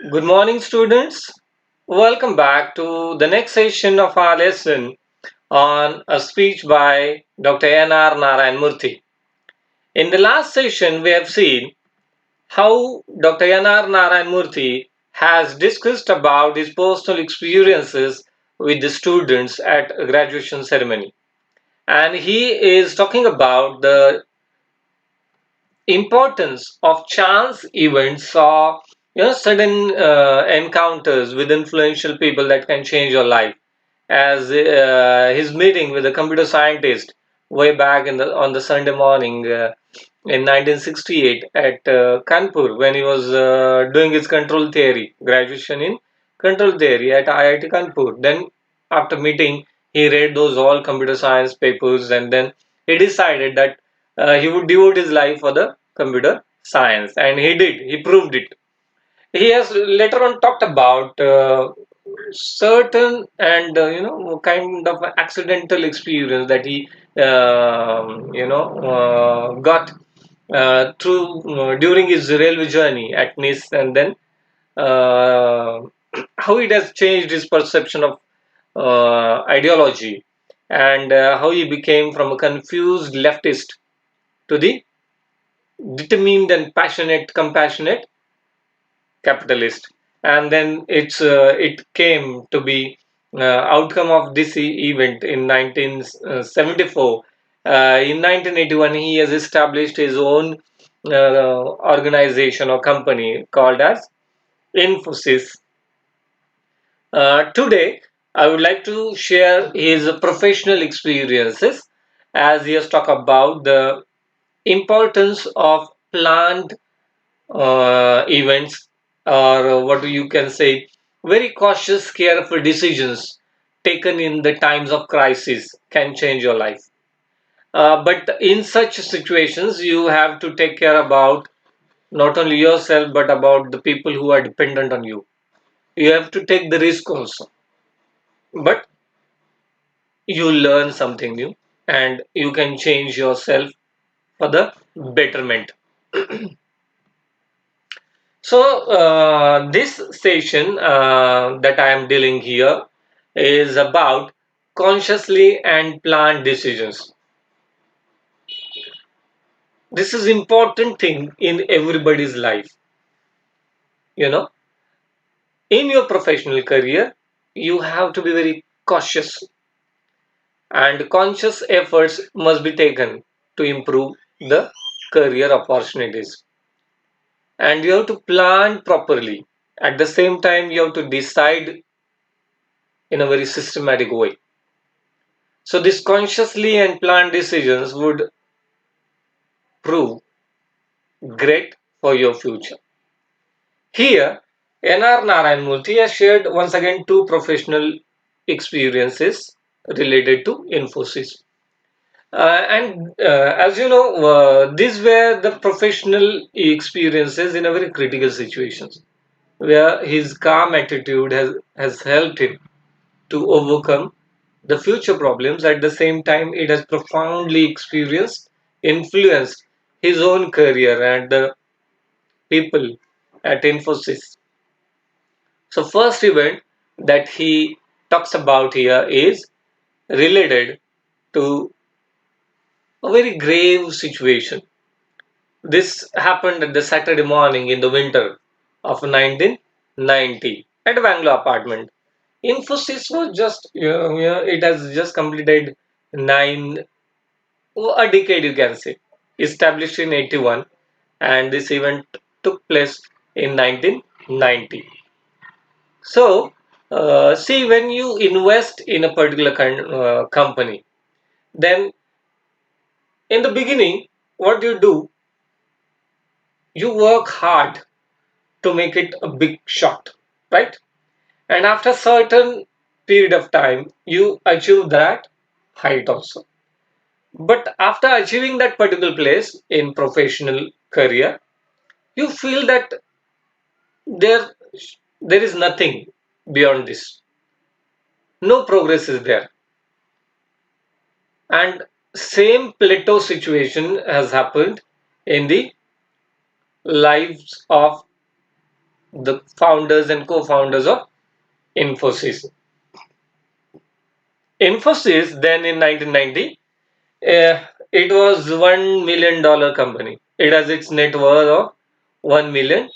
Good morning, students. Welcome back to the next session of our lesson on a speech by Dr. N.R. Narayan Murthy. In the last session, we have seen how Dr. N.R. Narayan Murthy has discussed about his personal experiences with the students at a graduation ceremony. And he is talking about the importance of chance events or sudden encounters with influential people that can change your life as his meeting with a computer scientist way back on the Sunday morning in 1968 at Kanpur when he was doing his control theory graduation in control theory at IIT Kanpur. Then after meeting he read those all computer science papers and then he decided that he would devote his life for the computer science, and he did. He proved it. He has later on talked about certain and kind of accidental experience that he got through during his railway journey at Nice, and then uh, how it has changed his perception of ideology, and how he became from a confused leftist to the determined and passionate, compassionate capitalist. And then it came to be outcome of this event in 1974. In 1981, he has established his own organization or company called as Infosys. Today, I would like to share his professional experiences as he has talked about the importance of planned events, or what you can say, very cautious, careful decisions taken in the times of crisis can change your life. But in such situations, you have to take care about not only yourself but about the people who are dependent on you. You have to take the risk also, but you learn something new and you can change yourself for the betterment. So, this session that I am dealing here is about consciously and planned decisions. This is important thing in everybody's life. You know, in your professional career, you have to be very cautious, and conscious efforts must be taken to improve the career opportunities. And you have to plan properly. At the same time, you have to decide in a very systematic way. So these consciously and planned decisions would prove great for your future. Here, N.R. Narayan Murthy has shared once again two professional experiences related to Infosys. And as you know, these were the professional experiences in a very critical situations where his calm attitude has helped him to overcome the future problems. At the same time, it has profoundly influenced his own career and the people at Infosys. So, first event that he talks about here is related to a very grave situation. This happened at the Saturday morning in the winter of 1990 at a Bangalore apartment. Infosys was just, it has just completed nine a decade, you can say, established in 81, and this event took place in 1990. So, see, when you invest in a particular company, then in the beginning, what you do, you work hard to make it a big shot, right? And after certain period of time, you achieve that height also. But after achieving that particular place in professional career, you feel that there there is nothing beyond this. No progress is there. And same plateau situation has happened in the lives of the founders and co-founders of Infosys. Infosys then in 1990, it was $1 million company. It has its net worth of $1 million.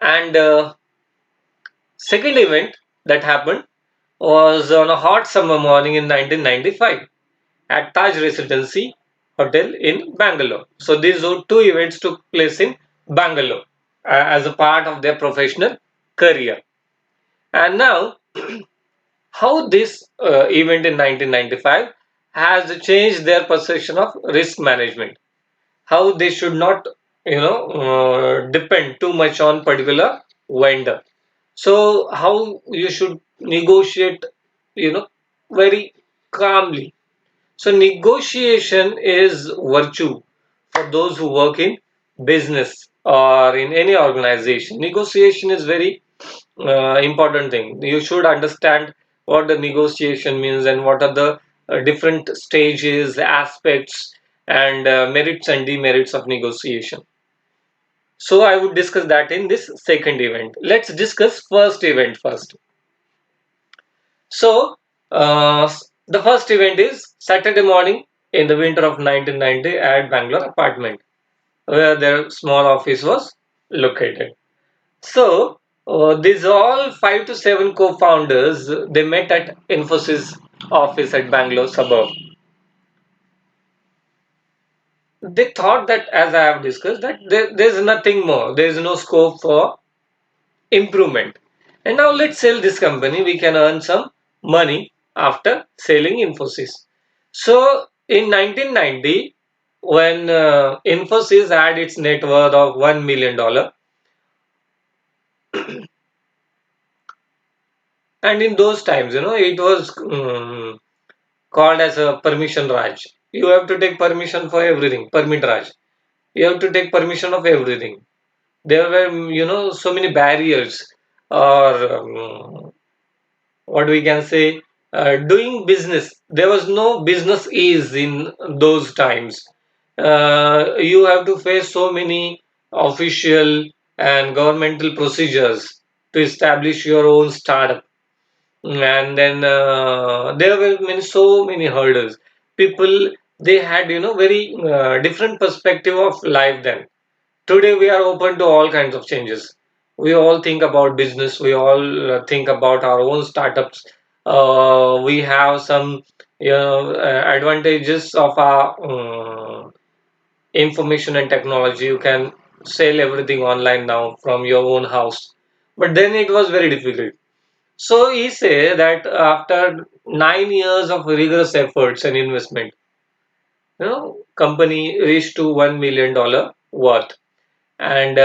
And second event that happened was on a hot summer morning in 1995 at Taj Residency Hotel in Bangalore. So these two events took place in Bangalore as a part of their professional career. And now, how this event in 1995 has changed their perception of risk management, how they should not, depend too much on particular vendor. So how you should negotiate, you know, very calmly. So negotiation is virtue for those who work in business or in any organization. Negotiation is very important thing. You should understand what the negotiation means and what are the different stages, aspects, and merits and demerits of negotiation. So I would discuss that in this second event. Let's discuss first event first. So the first event is Saturday morning in the winter of 1990 at Bangalore apartment where their small office was located. So these all 5 to 7 co-founders they met at Infosys office at Bangalore suburb. They thought that, as I have discussed, that there's nothing more. There is no scope for improvement. And now let's sell this company. We can earn some money after selling Infosys. So in 1990, when Infosys had its net worth of $1 million, and in those times, it was called as a permission Raj. You have to take permission for everything, permit Raj. You have to take permission of everything. There were, so many barriers or what we can say, doing business. There was no business ease in those times. You have to face so many official and governmental procedures to establish your own startup. And then there were so many hurdles. People, they had, very different perspective of life then. Today we are open to all kinds of changes. We all think about business. We all think about our own startups. We have some, advantages of our information and technology. You can sell everything online now from your own house. But then it was very difficult. So he say that after 9 years of rigorous efforts and investment, company reached to $1 million worth and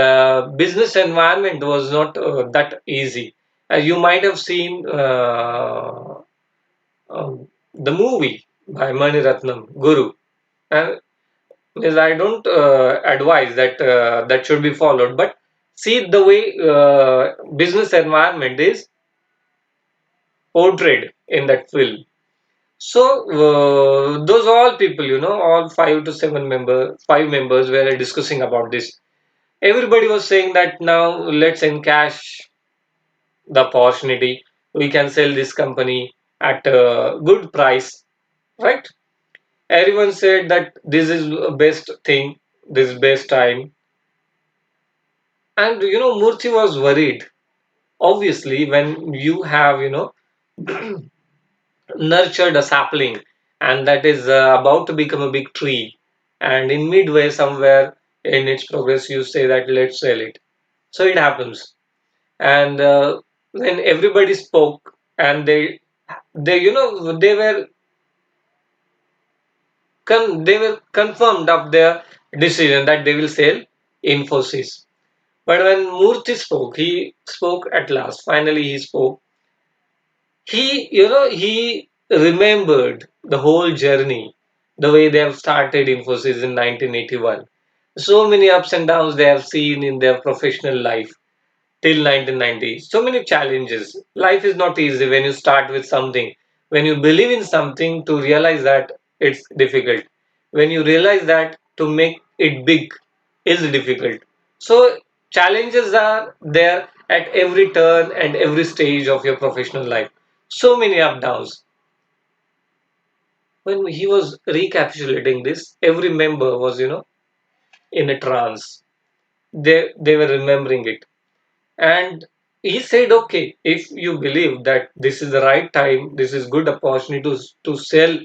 business environment was not that easy. As you might have seen the movie by Mani Ratnam, Guru. And yes, I don't advise that that should be followed, but see the way business environment is portrayed in that film. So those all people, all 5 members were discussing about this. Everybody was saying that now let's encash the opportunity. We can sell this company at a good price, right? Everyone said that this is best thing, this best time. And Murthy was worried. Obviously, when you have nurtured a sapling and that is about to become a big tree, and in midway somewhere in its progress, you say that let's sell it. So it happens. And when everybody spoke and they were confirmed of their decision that they will sell Infosys. But when Murthy spoke, he spoke at last. Finally, he spoke. He remembered the whole journey, the way they have started Infosys in 1981. So many ups and downs they have seen in their professional life till 1990. So many challenges. Life is not easy when you start with something. When you believe in something, to realize that it's difficult. When you realize that to make it big, is difficult. So challenges are there at every turn and every stage of your professional life. So many up downs. When he was recapitulating this, every member was, in a trance. They were remembering it. And he said, okay, if you believe that this is the right time, this is good opportunity to sell,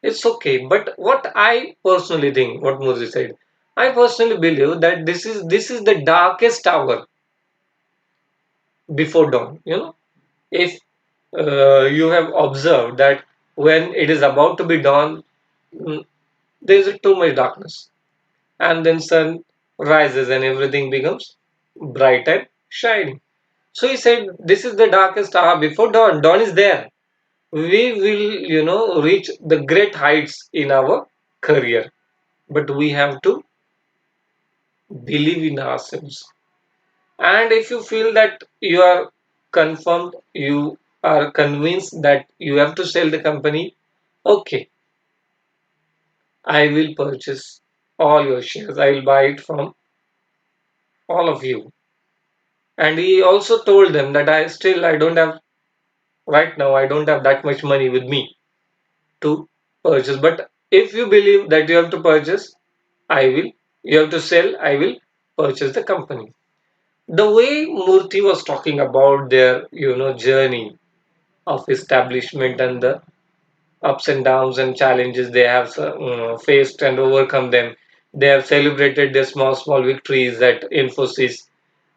it's okay. But what I personally think, what Murthy said, I personally believe that this is the darkest hour before dawn. If you have observed that when it is about to be dawn, mm, there is too much darkness, and then sun rises and everything becomes bright and shiny. So he said, this is the darkest hour before dawn. Dawn is there. We will, reach the great heights in our career. But we have to believe in ourselves. And if you feel that you are confirmed, you are convinced that you have to sell the company, okay, I will purchase all your shares. I will buy it from all of you. And he also told them that I don't have, right now, I don't have that much money with me to purchase. But if you believe that you have to purchase, I will, you have to sell, I will purchase the company. The way Murthy was talking about their, journey of establishment and the ups and downs and challenges they have faced and overcome them. They have celebrated their small victories at Infosys.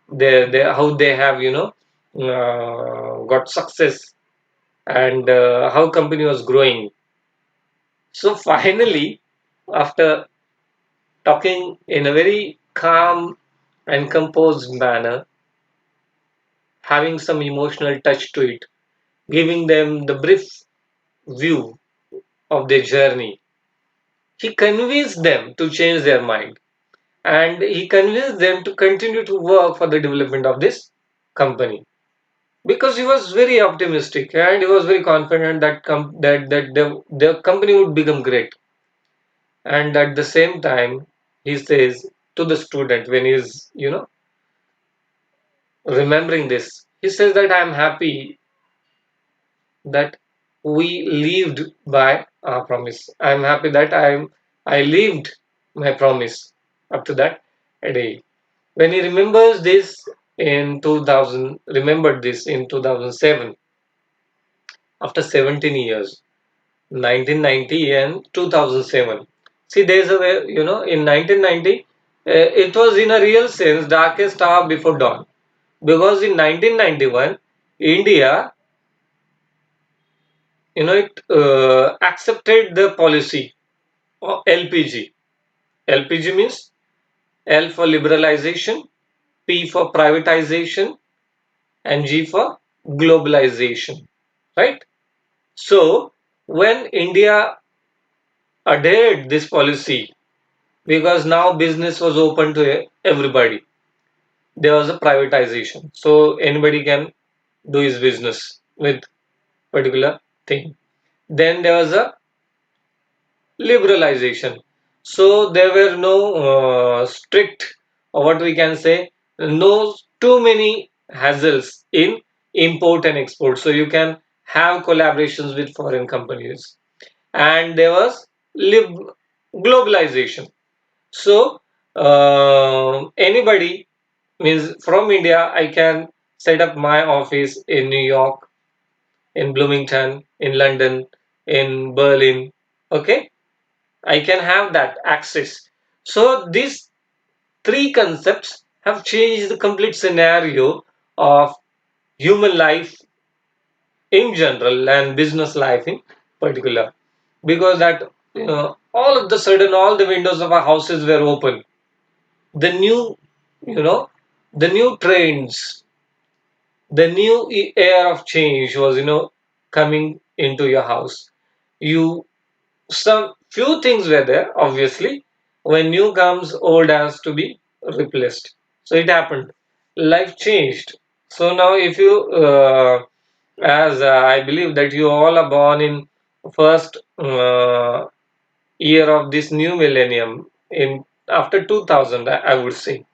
How they have, got success and how company was growing. So finally, after talking in a very calm and composed manner, having some emotional touch to it, giving them the brief view of their journey, he convinced them to change their mind, and he convinced them to continue to work for the development of this company, because he was very optimistic and he was very confident that the company would become great. And at the same time, he says to the student, when he's, remembering this, he says that I am happy that we lived by our promise. I am happy that I lived my promise up to that day. When he remembers this in 2000, remembered this in 2007, after 17 years, 1990 and 2007. See, there's a way, in 1990, it was in a real sense darkest hour before dawn, because in 1991, India, it accepted the policy of LPG. LPG means L for liberalization, P for privatization, and G for globalization, right? So when India adhered this policy, because now business was open to everybody, there was a privatization. So anybody can do his business with particular thing. Then there was a liberalization. So there were no strict, or what we can say, no too many hassles in import and export. So you can have collaborations with foreign companies. And there was globalization. So anybody, means from India, I can set up my office in New York, in Bloomington, in London, in Berlin. Okay, I can have that access. So these three concepts have changed the complete scenario of human life in general and business life in particular. Because that, all of the sudden all the windows of our houses were open. The new, you know, the new trends, the new air of change was, coming into your house. You Some few things were there, obviously. When new comes, old has to be replaced. So it happened. Life changed. So now, if you, as I believe that you all are born in first year of this new millennium in after 2000, I would say.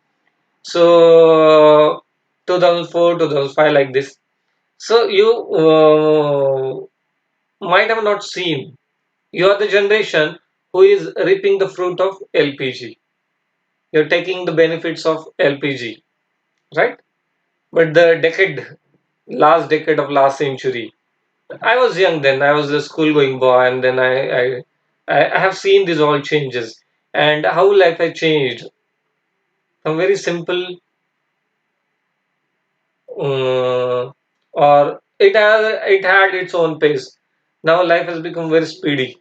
So 2004, 2005, like this. So you might have not seen. You are the generation who is reaping the fruit of LPG. You're taking the benefits of LPG, right? But the last decade of last century, I was young then. I was a school-going boy, and then I have seen these all changes and how life has changed from very simple, or it had its own pace. Now life has become very speedy.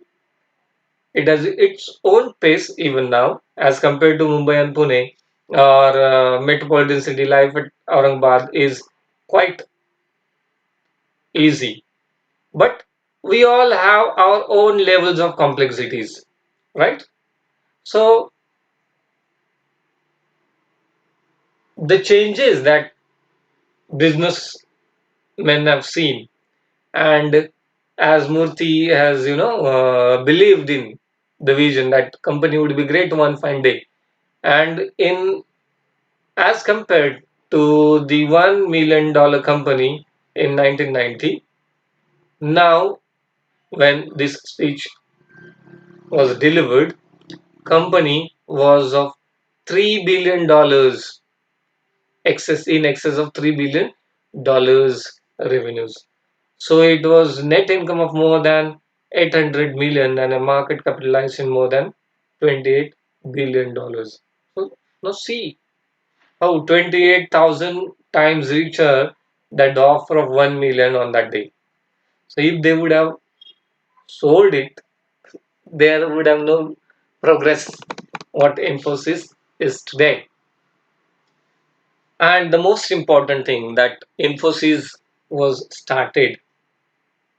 It has its own pace even now as compared to Mumbai and Pune, or metropolitan city life at Aurangabad is quite easy. But we all have our own levels of complexities, right? So the changes that businessmen have seen, and as Murthy has, believed in the vision that company would be great one fine day, and in as compared to the $1 million company in 1990, now when this speech was delivered, company was of $3 billion, excess of $3 billion revenues. So it was net income of more than 800 million and a market capitalization more than $28 billion. So now see how 28,000 times richer than the offer of 1 million on that day. So if they would have sold it, there would have no progress what Infosys is today. And the most important thing that Infosys was started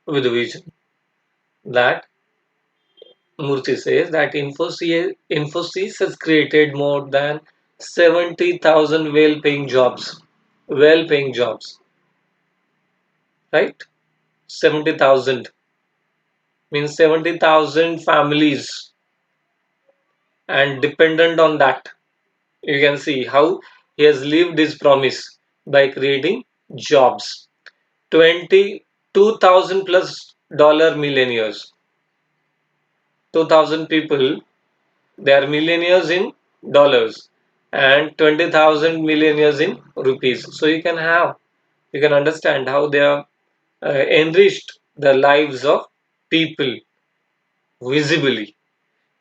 with a vision that Murthy says that Infosys has created more than 70,000 well-paying jobs, right? 70,000 means 70,000 families and dependent on that. You can see how he has lived his promise by creating jobs. 22,000 plus dollar millionaires. 2,000 people, they are millionaires in dollars and 20,000 millionaires in rupees. So you can understand how they have enriched the lives of people visibly.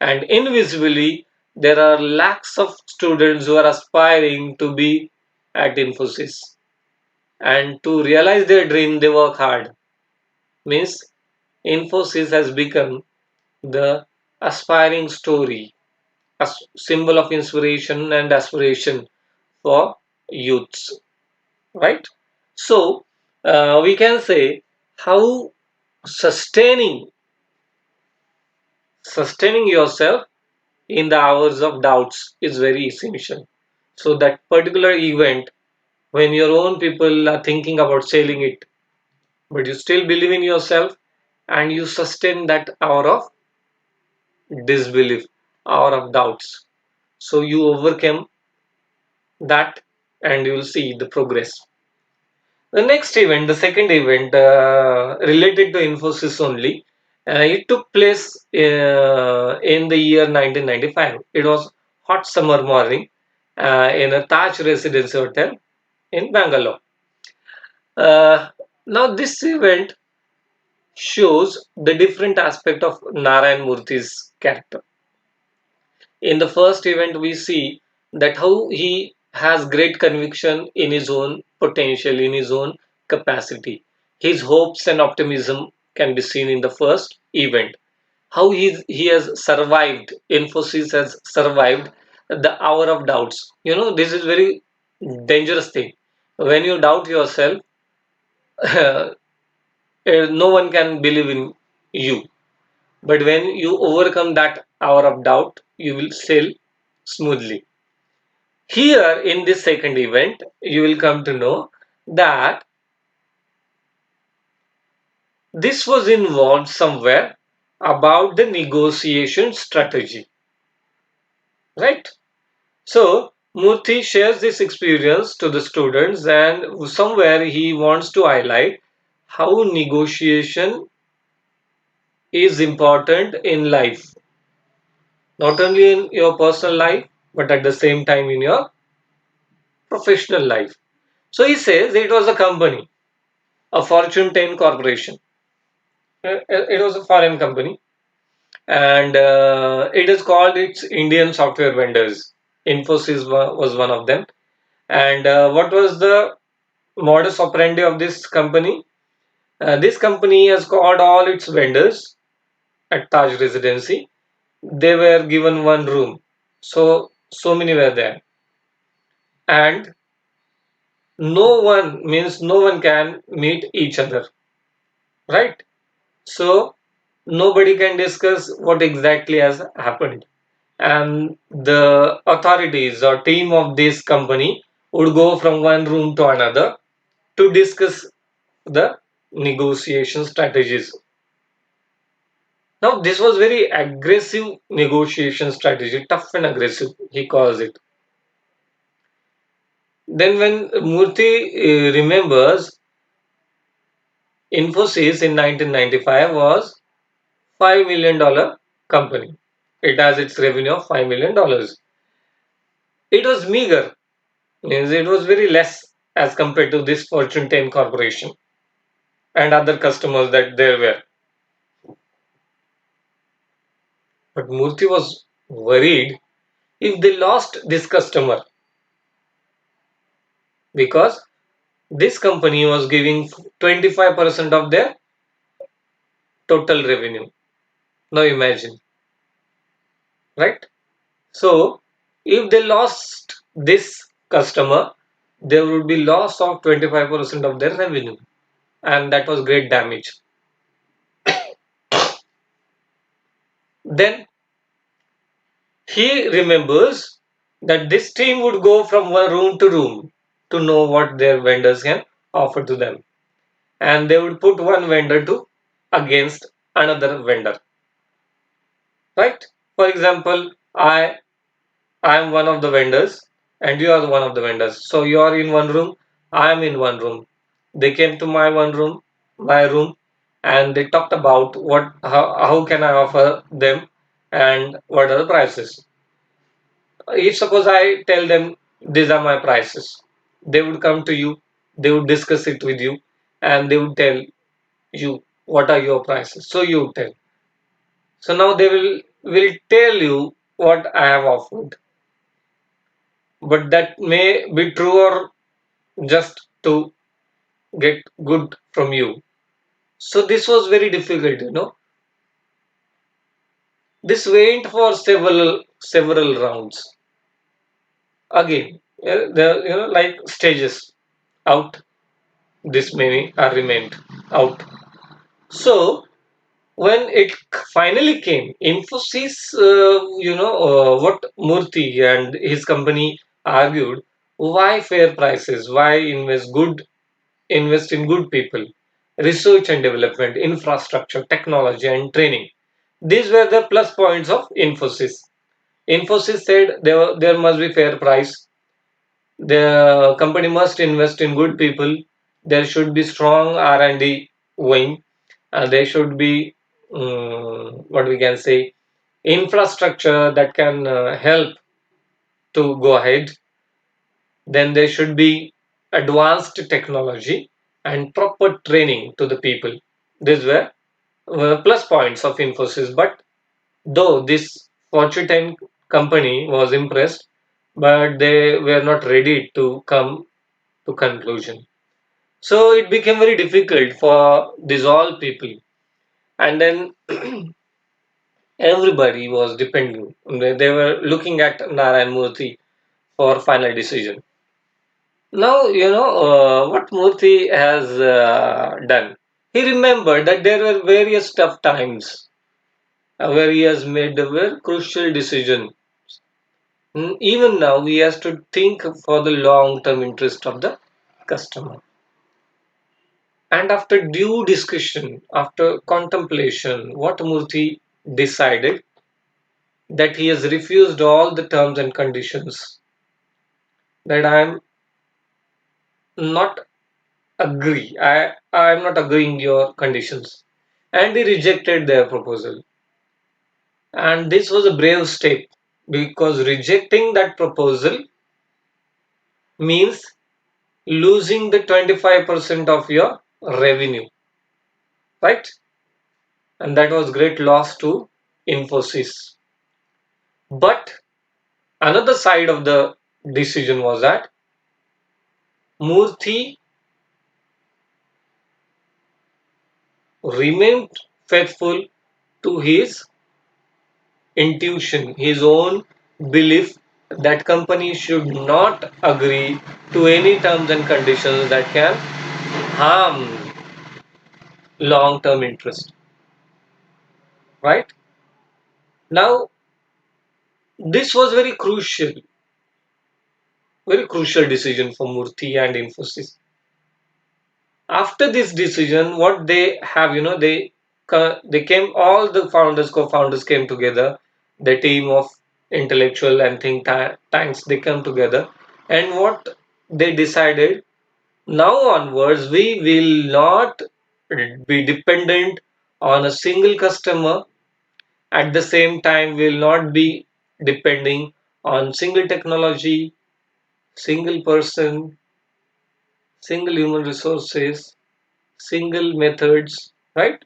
And invisibly, there are lakhs of students who are aspiring to be at Infosys. And to realize their dream, they work hard. Means Infosys has become the aspiring story, a symbol of inspiration and aspiration for youths, right? So we can say how sustaining sustaining yourself in the hours of doubts is very essential. So that particular event, when your own people are thinking about selling it, but you still believe in yourself and you sustain that hour of disbelief, hour of doubts. So you overcome that and you will see the progress. The next event, the second event, related to Infosys only, it took place in the year 1995. It was hot summer morning in a Taj Residence Hotel in Bangalore. Now, this event shows the different aspect of Narayan Murthy's character. In the first event, we see that how he has great conviction in his own potential, in his own capacity. His hopes and optimism can be seen in the first event. How he has survived, Infosys has survived the hour of doubts. You know, this is very dangerous thing. When you doubt yourself, no one can believe in you. But when you overcome that hour of doubt, you will sail smoothly. Here in this second event, you will come to know that this was involved somewhere about the negotiation strategy, right? So Murthy shares this experience to the students, and somewhere he wants to highlight how negotiation is important in life, not only in your personal life, but at the same time in your professional life. So he says it was a company, a Fortune 10 corporation. It was a foreign company, and it is called its Indian software vendors. Infosys was one of them. And what was the modus operandi of this company? This company has called all its vendors at Taj Residency. They were given one room, so many were there, and no one can meet each other, right? So nobody can discuss what exactly has happened, and the authorities or team of this company would go from one room to another to discuss the negotiation strategies. Now, this was very aggressive negotiation strategy, tough and aggressive, he calls it. Then, when Murthy remembers, Infosys in 1995 was $5 million company. It has its revenue of $5 million. It was meager, means it was very less as compared to this Fortune 10 corporation and other customers that there were. But Murthy was worried if they lost this customer, because this company was giving 25% of their total revenue. Now imagine, right? So if they lost this customer, there would be loss of 25% of their revenue, and that was great damage. Then he remembers that this team would go from one room to room to know what their vendors can offer to them, and they would put one vendor to against another vendor, right? For example, I am one of the vendors and you are one of the vendors. So you are in one room, I am in one room. They came to my room, and they talked about how can I offer them and what are the prices. If suppose I tell them these are my prices, they would come to you, they would discuss it with you, and they would tell you what are your prices. So you would tell. So now they will tell you what I have offered, but that may be true or just to get good from you. So this was very difficult. This went for several rounds. Again, the like stages out. This many are remained out. So when it finally came, Infosys, what Murthy and his company argued, why fair prices? Why invest in good people, research and development, infrastructure, technology, and training. These were the plus points of Infosys. Infosys said there must be fair price. The company must invest in good people. There should be strong R&D wing. There should be what we can say infrastructure that can help to go ahead. Then there should be advanced technology and proper training to the people. These were plus points of Infosys. But though this Fortune 10 company was impressed, but they were not ready to come to conclusion. So it became very difficult for these all people. And then everybody was depending. They were looking at Narayan Murthy for final decision. Now, what Murthy has done. He remembered that there were various tough times where he has made a very crucial decision. Even now, he has to think for the long-term interest of the customer. And after due discussion, after contemplation, what Murthy decided that he has refused all the terms and conditions. that not I'm not agreeing your conditions. And he rejected their proposal. And this was a brave step because rejecting that proposal means losing the 25% of your revenue, right? And that was great loss to Infosys. But another side of the decision was that Murthy remained faithful to his intuition, his own belief that company should not agree to any terms and conditions that can harm long-term interest. Right? Now, this was very crucial decision for Murthy and Infosys. After this decision, what they have, they came, all the founders, co-founders came together, the team of intellectual and tanks, they come together, and what they decided, now onwards, we will not be dependent on a single customer. At the same time, we will not be depending on single technology, single person, single human resources, single methods, right?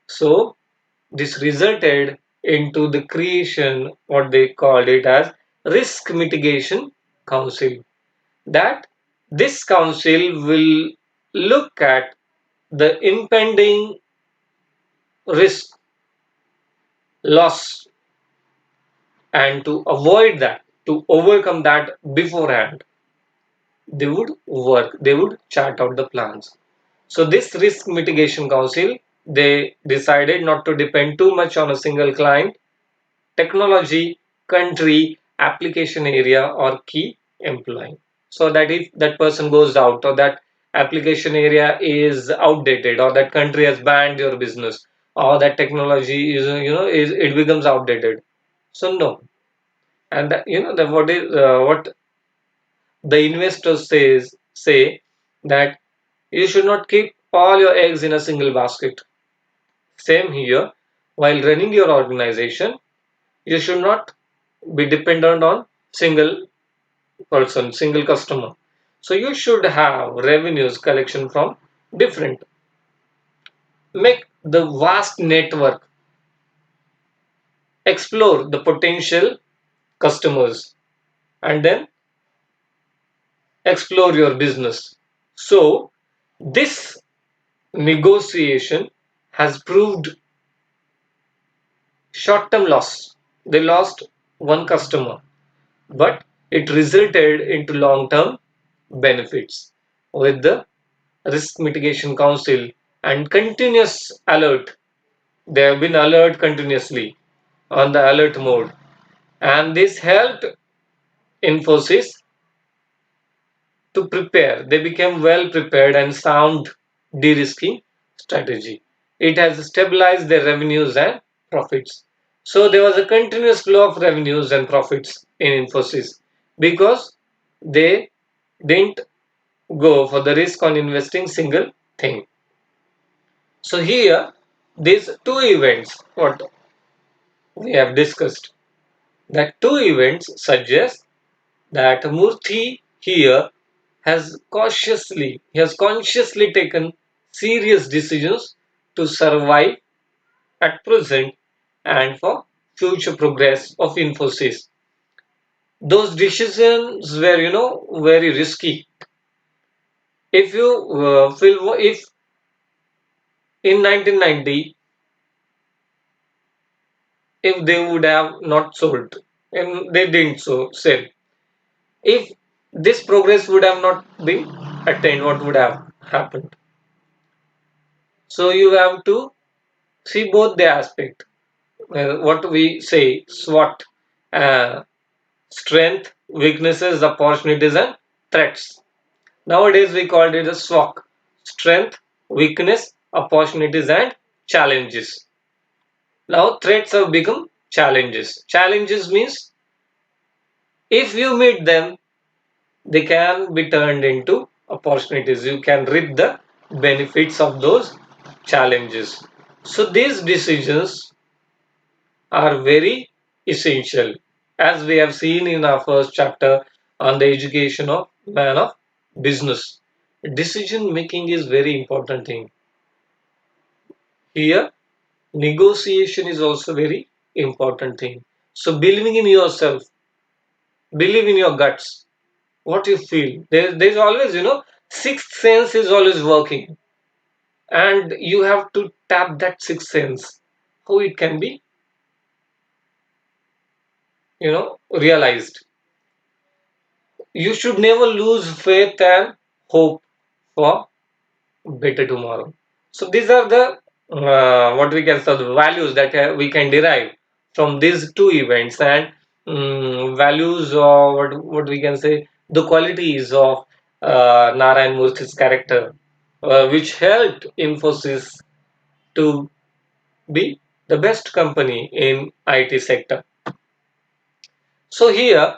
So this resulted into the creation, what they called it as risk mitigation council. That this council will look at the impending risk loss and to avoid that, to overcome that beforehand, they would chart out the plans. So this risk mitigation council, they decided not to depend too much on a single client, technology, country, application area, or key employee. So that if that person goes out, or that application area is outdated, or that country has banned your business, or that technology is, it becomes outdated. So no. And that, that what the investors say that you should not keep all your eggs in a single basket. Same here, while running your organization, you should not be dependent on single person, single customer. So you should have revenues collection from different. Make the vast network, explore the potential customers, and then explore your business. So this negotiation has proved short-term loss. They lost one customer, but it resulted into long-term benefits with the risk mitigation council and continuous alert. They have been alert continuously on the alert mode, and this helped Infosys to prepare. They became well prepared and sound de-risking strategy. It has stabilized their revenues and profits. So there was a continuous flow of revenues and profits in Infosys because they didn't go for the risk on investing single thing. So here, these two events, what we have discussed, that two events suggest that Murthy here he has consciously taken serious decisions to survive at present and for future progress of Infosys. Those decisions were, very risky. If you feel, if in 1990, if they would have not sold, and they didn't sell, if this progress would have not been attained, what would have happened? So you have to see both the aspect. What we say, SWOT, uh, strength, weaknesses, opportunities, and threats. Nowadays we call it a SWOT, strength, weakness, opportunities, and challenges. Now threats have become challenges. Challenges means if you meet them, they can be turned into opportunities. You can reap the benefits of those challenges. So these decisions are very essential, as we have seen in our first chapter on the education of man of business. Decision making is very important thing. Here, negotiation is also very important thing. So believing in yourself, believe in your guts, what you feel. There's always, sixth sense is always working, and you have to tap that sixth sense. How it can be, realized. You should never lose faith and hope for better tomorrow. So these are the what we can say the values that we can derive from these two events, and values, or what we can say the qualities of Narayan Murthy's character, which helped Infosys to be the best company in IT sector. So here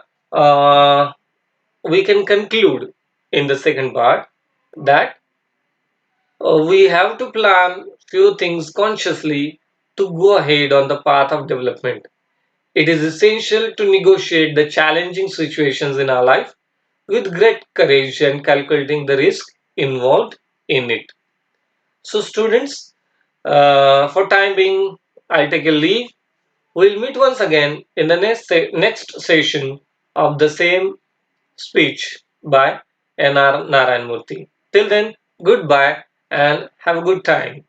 we can conclude in the second part that we have to plan few things consciously to go ahead on the path of development. It is essential to negotiate the challenging situations in our life with great courage and calculating the risk involved in it. So, students, for time being, I'll take a leave. We'll meet once again in the next session of the same speech by N.R. Narayan Murthy. Till then, goodbye and have a good time.